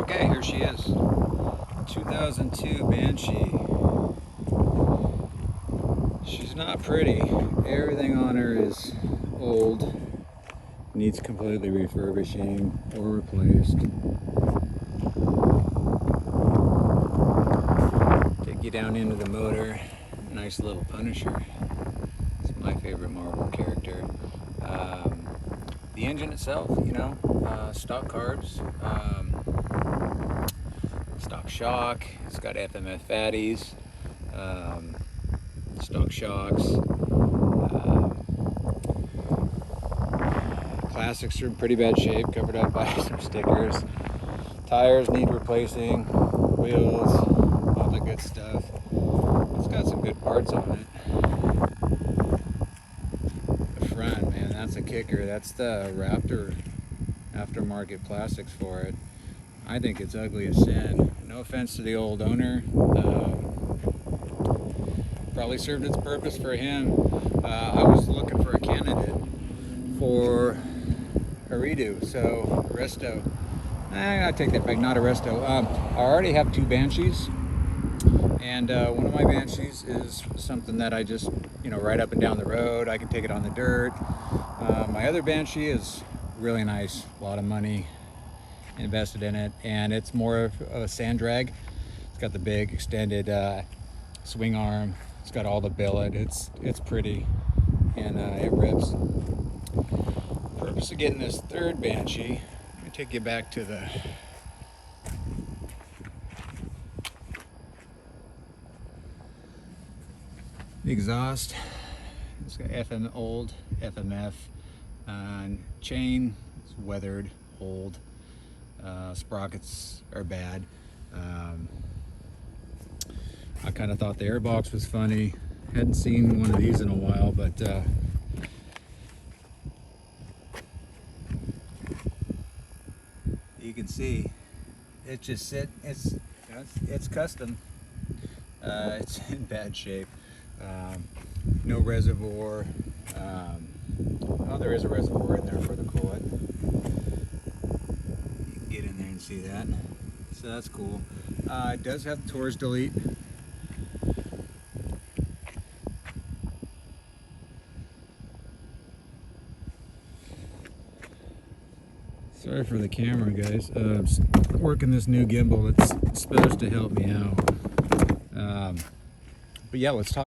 Okay, here she is. 2002 Banshee. She's not pretty. Everything on her is old. Needs completely refurbishing or replaced. Take you down into the motor. Nice little Punisher. It's my favorite Marvel character. The engine itself, you know, stock carbs, stock shock. It's got FMF fatties, stock shocks. Plastics are in pretty bad shape, covered up by some stickers. Tires need replacing, wheels, all the good stuff. It's got some good parts on it. The front, man, that's a kicker. That's the Raptor aftermarket plastics for it. I think it's ugly as sin. No offense to the old owner. Probably served its purpose for him. I was looking for a candidate for a redo, so resto. I take that back, not a resto. I already have two Banshees, and one of my Banshees is something that I just, you know, ride up and down the road. I can take it on the dirt. My other Banshee is really nice, a lot of money invested in it, and it's more of a sand drag. It's got the big extended swing arm. It's got all the billet. It's pretty, and it rips. Purpose of getting this third Banshee, let me take you back to the exhaust. It's got old FMF, chain is weathered, old. Sprockets are bad. I kind of thought the airbox was funny. Hadn't seen one of these in a while, but you can see it just it's custom. It's in bad shape. No reservoir. Oh, there is a reservoir in there for the coolant. You can get in there and see that. So that's cool. It does have the Tours delete. Sorry for the camera, guys. Working this new gimbal. It's supposed to help me out. But yeah, let's talk.